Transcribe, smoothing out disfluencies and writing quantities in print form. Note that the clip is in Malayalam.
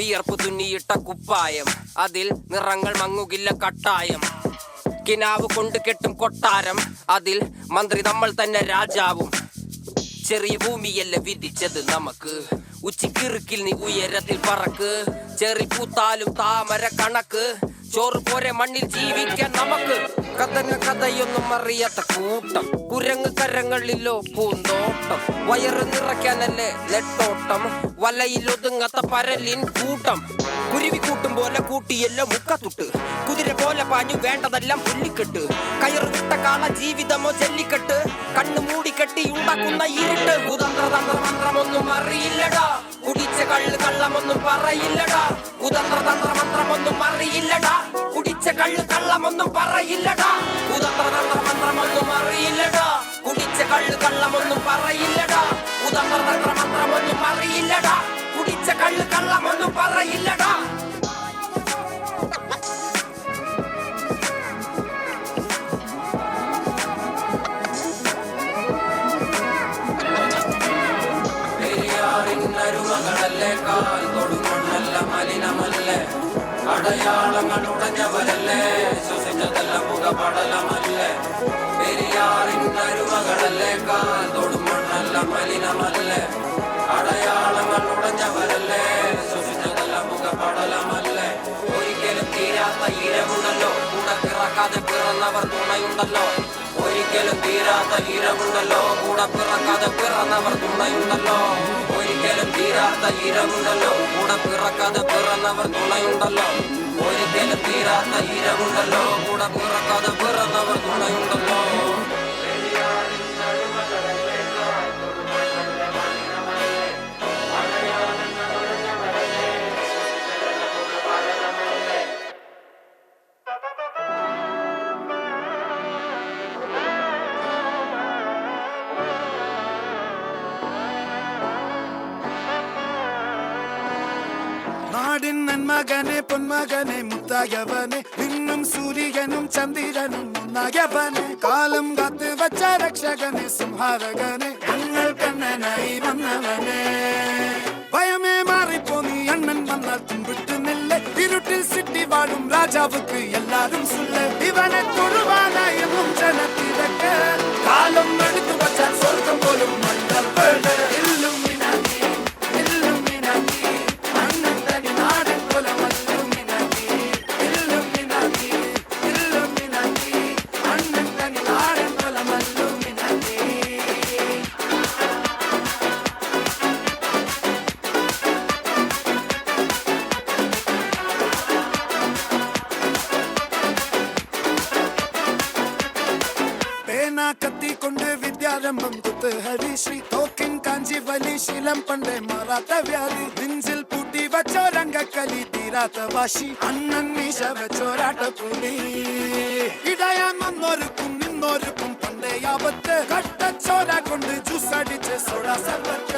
വിയർപ്പ് തുന്നിയിട്ട കുപ്പായം, അതിൽ നിറങ്ങൾ മങ്ങുകില്ല കട്ടായം. കിനാവ് കൊണ്ട് കെട്ടും കൊട്ടാരം, അതിൽ മന്ത്രി നമ്മൾ തന്നെ രാജാവും. ചെറിയ ഭൂമിയല്ല വിധിച്ചത് നമുക്ക്, ഉച്ചിക്കിറുക്കിൽ നീ ഉയരത്തിൽ പറക്ക്. ചെറി പൂത്താലും താമര കണക്ക്, ചോറ് പോരെ മണ്ണിൽ ജീവിക്കാൻ നമുക്ക്. കഥന കഥയൊന്നും അറിയാത്ത കൂട്ടം, കുരങ്ങ് കരങ്ങളിലോ പൂന്തോട്ടം. വയറ് നിറയ്ക്കാനല്ലേ നെട്ടോട്ടം, വലയിൽ ഒതുങ്ങാത്ത പരലിൻ കൂട്ടം. കുരുവി കൂട്ടും പോലെ കൂട്ടിയല്ലോ മുക്കത്തുട്ട്, കുതിര പോലെ പാഞ്ഞു വേണ്ടതെല്ലാം പുല്ലിക്കെട്ട്. കയറ് വിട്ട കാള ജീവിതമോ ജല്ലിക്കെട്ട്, കണ്ണു മൂടിക്കെട്ടി ഉണ്ടാക്കുന്ന ഇരുട്ട്. കുതന്ത്രതന്ത്രമന്ത്രമൊന്നും അറിയില്ലടാ, കുടിച്ച കള്ള് കള്ളമൊന്നും പറയില്ലടാ. കുതന്ത്രതന്ത്രമന്ത്രമൊന്നും അറിയില്ലടാ, കുടിച്ച കള്ള് കള്ളമൊന്നും പറയില്ലടാ. കുതന്ത്രതന്ത്രമന്ത്രമൊന്നും അറിയില്ലടാ, കുടിച്ച കള്ള് കള്ളമൊന്നും പറയില്ലടാ. കുതന്ത്രതന്ത്രമന്ത്രമൊന്നും അറിയില്ലടാ, കുടിച്ച കള്ള് കള്ളമൊന്നും പറയില്ലടാ. പെരിയാറിന്നരുമകളല്ലേ, കാൽ തൊടുമണ്ണല്ല മലിനമല്ലേ. അടയാളങ്ങൾ ഉടഞ്ഞവരല്ലേ, ശ്വസിച്ചതെല്ലാം മുഖപടലമല്ലേ. പെരിയാറിന്നരുമകളല്ലേ, കാൽ തൊടുമണ്ണല്ല മലിനമല്ലേ. അടയാളങ്ങൾ ഉടഞ്ഞവരല്ലേ, ശ്വസിച്ചതെല്ലാം മുഖപടലമല്ലേ. ഒരിക്കലും തീരാത്ത ഈരമുണ്ടല്ലോ, കൂടെ പിറക്കാതെ പിറന്നവർ തുണയുണ്ടല്ലോ. ഒരിക്കലും തീരാത്ത ഈരമുണ്ടല്ലോ, കൂടെ പിറക്കാതെ പിറന്നവർ തുണയുണ്ടല്ലോ. ഒരിക്കലും തീരാത്ത ഈരമുണ്ടല്ലോ, കൂടെ പിറക്കാതെ പിറന്നവർ തുണയുണ്ടല്ലോ. ഒരിക്കലും തീരാത്ത ഈരമുണ്ടല്ലോ, കൂടെ പിറക്കാതെ പിറന്നവർ തുണയുണ്ടല്ലോ. നാടിൻ നന്മകനെ പൊന്മകനെ മുത്തായവനെ, ഇന്നും സൂര്യനും ചന്ദ്രനും ഒന്നായവനെ. കാലം കാത്ത് വച്ച രക്ഷകനെ സംഹാരകനെ, ഞങ്ങൾ കണ്ണനായി വന്നവനെ. ഭയമേ മാറിപ്പോ നീ അണ്ണൻ വന്നാൽ തുമ്പിട്ട് നില്ല, ഇരുട്ടിൽ സിറ്റി വാഴും രാജാവുക്ക് എല്ലാരും സുല്ല. ഇവനെ തൊഴുവാനായി എന്നും ജനത്തിരക്ക്, കാലം എടുത്തു വച്ചാൽ സ്വർഗം പോലും മണ്ണ. കത്തിക്കൊണ്ട് വിദ്യാരംഭം കുത്ത് ഹരിശ്രീ, തോക്കിൻ കാഞ്ചി വലി ശീലം പണ്ടേ മാറാത്ത വ്യാധി. നെഞ്ചിൽ പൂട്ടി വച്ചോരംഗക്കലി തീരാത്ത വാശി, അണ്ണൻ മീശ വെച്ചോരാട്ടപ്പുലി. ഇടയാൻ വന്നോർക്കും നിന്നോർക്കും പണ്ടേ ആപത്ത്, കട്ടച്ചോര കൊണ്ട് ജ്യൂസ് അടിച്ച് സോഡ സർബത്ത്.